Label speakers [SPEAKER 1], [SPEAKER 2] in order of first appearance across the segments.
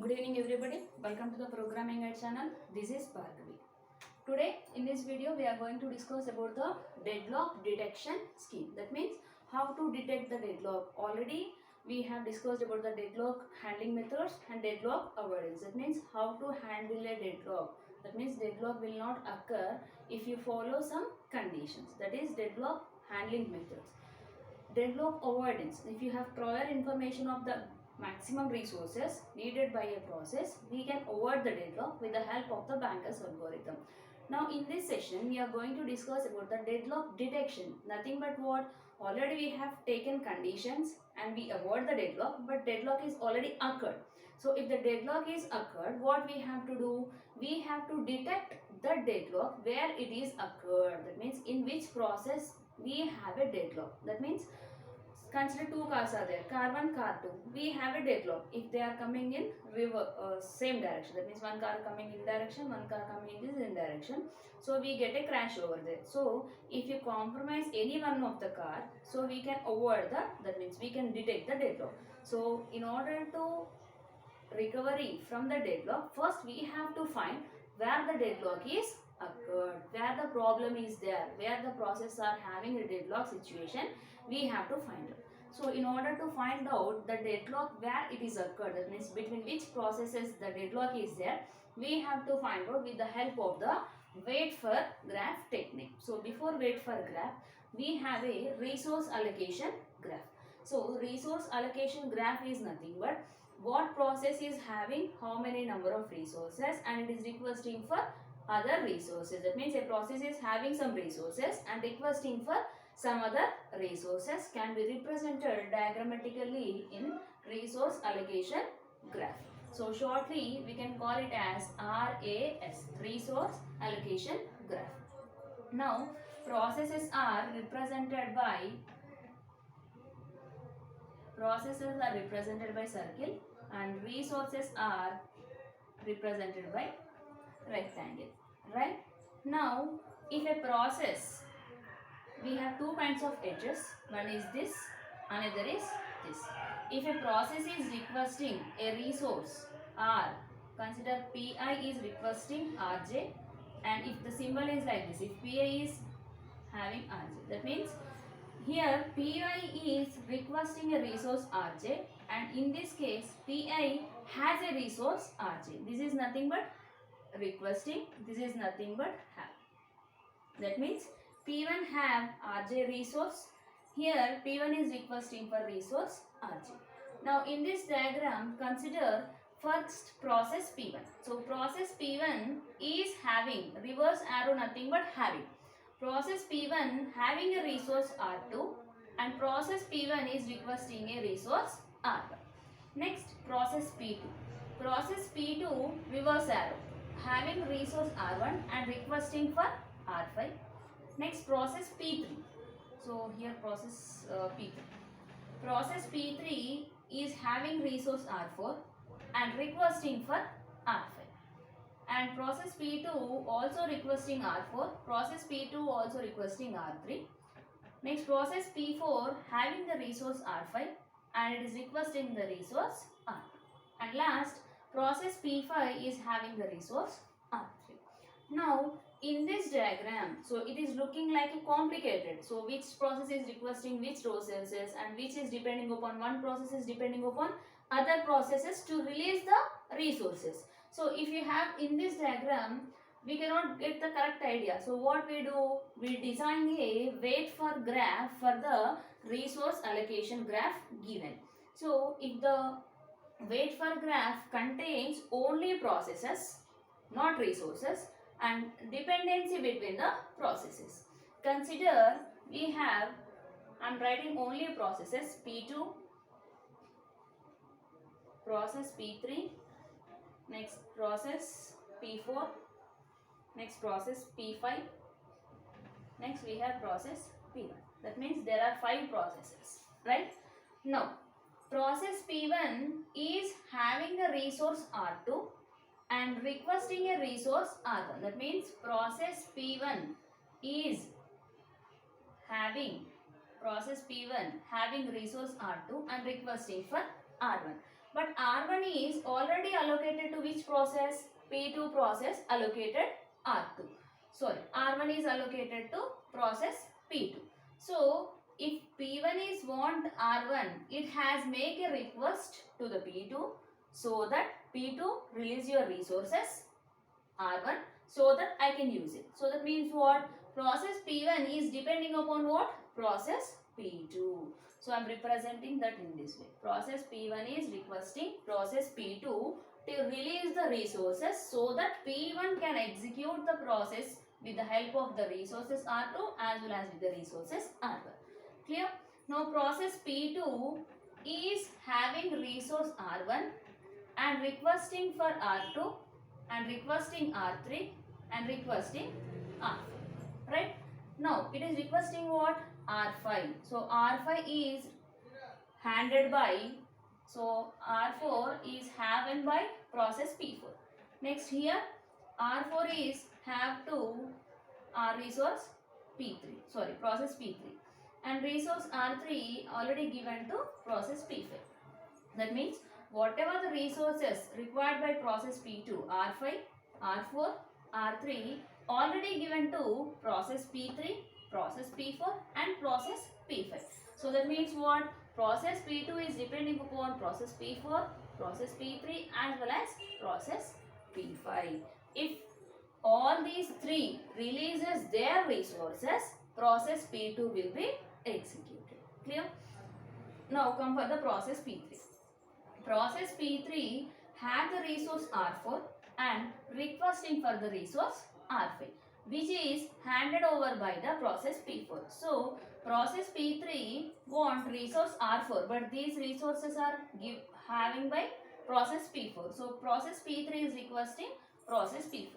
[SPEAKER 1] Good evening everybody. Welcome to the Programming Guide channel. This is Bhargavi. Today in this video we are going to discuss about the deadlock detection scheme. That means how to detect the deadlock. Already we have discussed about the deadlock handling methods and deadlock avoidance. That means how to handle a deadlock. That means deadlock will not occur if you follow some conditions. That is deadlock handling methods. Deadlock avoidance. If you have prior information of the maximum resources needed by a process, we can avoid the deadlock with the help of the Banker's algorithm. Now in this session, we are going to discuss about the deadlock detection. Nothing but what? Already we have taken conditions and we avoid the deadlock, but deadlock is already occurred. So if the deadlock is occurred, what we have to do? We have to detect the deadlock where it is occurred. That means in which process we have a deadlock. That means consider two cars are there, car 1, car 2. We have a deadlock if they are coming in same direction. That means one car coming in direction, one car coming in direction. So we get a crash over there. So if you compromise any one of the car, so we can avoid that means we can detect the deadlock. So in order to recovery from the deadlock, first we have to find where the deadlock is occurred, where the problem is there, where the process are having a deadlock situation, we have to find out. So in order to find out the deadlock where it is occurred, that means between which processes the deadlock is there, we have to find out with the help of the wait for graph technique. So before wait for graph, we have a resource allocation graph. So resource allocation graph is nothing but what process is having how many number of resources and it is requesting for other resources. That means a process is having some resources and requesting for some other resources can be represented diagrammatically in resource allocation graph. So shortly we can call it as RAS, resource allocation graph. Now processes are represented by circle and resources are represented by rectangle. Right? Now if a process, we have two kinds of edges, one is this, another is this. If a process is requesting a resource R, consider Pi is requesting Rj, and if the symbol is like this, if Pi is having Rj, that means here Pi is requesting a resource Rj, and in this case Pi has a resource Rj. This is nothing but requesting, this is nothing but have. That means P1 have Rj resource. Here P1 is requesting for resource Rj. Now in this diagram, consider first process P1. So process P1 is having reverse arrow, nothing but having. Process P1 having a resource R2 and process P1 is requesting a resource R1. Next process P2. Process P2 reverse arrow having resource R1 and requesting for R5. Next process P3. So here process P3. Process P3 is having resource R4 and requesting for R5. And process P2 also requesting R4. Process P2 also requesting R3. Next process P4 having the resource R5 and it is requesting the resource R. And last process P5 is having the resource R3. Now in this diagram, so it is looking like a complicated. So which process is requesting which resources and which is depending upon one process is depending upon other processes to release the resources. So if you have in this diagram, we cannot get the correct idea. So what we do? We design a wait for graph for the resource allocation graph given. So if the wait for graph contains only processes, not resources, and dependency between the processes. Consider we have, I am writing only processes P2, process P3, next process P4, next process P5, next we have process P1. That means there are 5 processes, right? Now process P1 is having the resource R2 and requesting a resource R1. That means process P1 is having resource R2 and requesting for R1. But R1 is already allocated to which process? P2 process allocated R2. Sorry, R1 is allocated to process P2. So, if P1 is want R1, it has make a request to the P2 so that P2 release your resources R1 so that I can use it. So that means what? Process P1 is depending upon what? Process P2. So I am representing that in this way. Process P1 is requesting process P2 to release the resources so that P1 can execute the process with the help of the resources R2 as well as with the resources R1. Clear? Now process P2 is having resource R1 and requesting for R2 and requesting R3 and requesting R4. Right? Now it is requesting what? R5. So R5 is handed by, so R4 is having by process P4. Next here R4 is have to resource P3. Sorry, process P3. And resource R3 already given to process P5. That means whatever the resources required by process P2, R5, R4, R3 already given to process P3, process P4 and process P5. So that means what? Process P2 is depending upon process P4, process P3 as well as process P5. If all these three releases their resources, process P2 will be executed. Clear? Now come for the process P3. Process P3 have the resource R4 and requesting for the resource R5, which is handed over by the process P4. So process P3 want resource R4, but these resources are having by process P4. So process P3 is requesting process P4.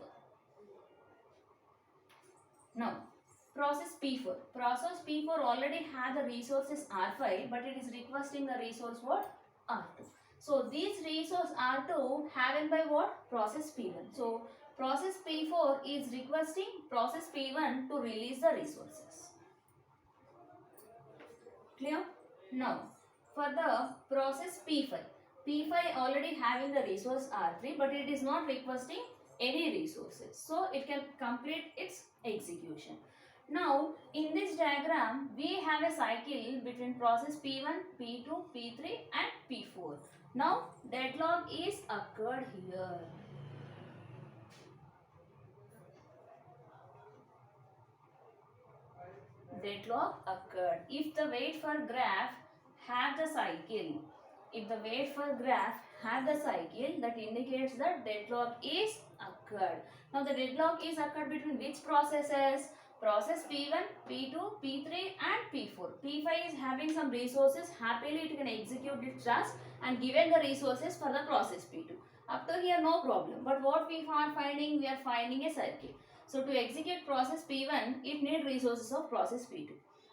[SPEAKER 1] Now process P4. Process P4 already had the resources R5, but it is requesting the resource what? R2. So these resource R2 having by what? Process P1. So process P4 is requesting process P1 to release the resources. Clear? Now for the process P5. P5 already having the resource R3, but it is not requesting any resources. So it can complete its execution. Now in this diagram we have a cycle between process P1, P2, P3 and P4. Now deadlock is occurred here. Deadlock occurred. If the wait for graph have the cycle, that indicates that deadlock is occurred. Now the deadlock is occurred between which processes? Process P1, P2, P3 and P4. P5 is having some resources. Happily it can execute its task and given the resources for the process P2. Up to here no problem. But what we are finding? We are finding a circuit. So to execute process P1, it need resources of process P2.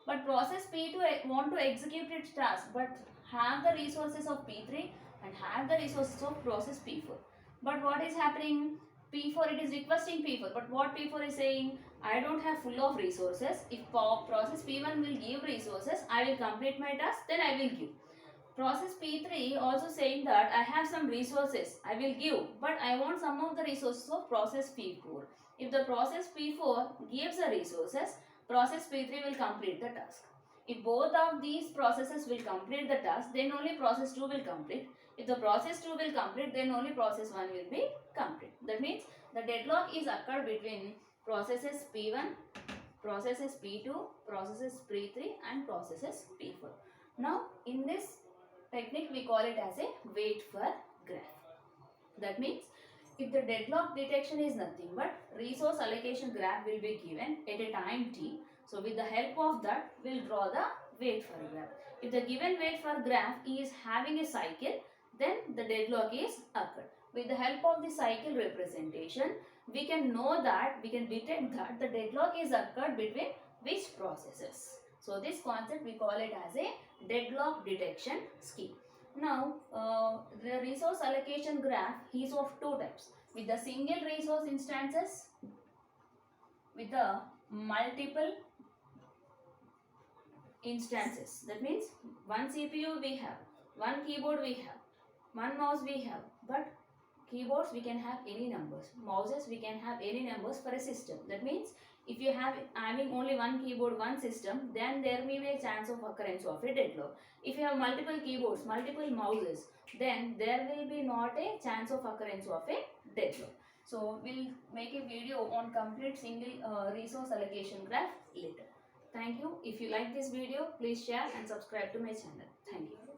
[SPEAKER 1] But process P2 want to execute its task but have the resources of P3 and have the resources of process P4. But what is happening? P4, it is requesting P4, but what P4 is saying? I don't have full of resources. If process P1 will give resources, I will complete my task, then I will give. Process P3 also saying that I have some resources, I will give, but I want some of the resources of process P4. If the process P4 gives the resources, process P3 will complete the task. If both of these processes will complete the task, then only process 2 will complete. If the process 2 will complete, then only process 1 will be complete. That means the deadlock is occurred between processes P1, processes P2, processes P3 and processes P4. Now in this technique we call it as a wait for graph. That means if the deadlock detection is nothing but resource allocation graph will be given at a time t. So with the help of that we will draw the wait for graph. If the given wait for graph is having a cycle, then the deadlock is occurred. With the help of the cycle representation, we can know that, we can detect that the deadlock is occurred between which processes. So this concept we call it as a deadlock detection scheme. Now the resource allocation graph is of two types, with the single resource instances, with the multiple instances. That means one CPU we have, one keyboard we have, one mouse we have, but keyboards we can have any numbers, mouses we can have any numbers for a system. That means if you have having only one keyboard, one system, then there may be a chance of occurrence of a deadlock. If you have multiple keyboards, multiple mouses, then there will be not a chance of occurrence of a deadlock. So we'll make a video on complete single resource allocation graph later. Thank you. If you like this video, please share and subscribe to my channel. Thank you.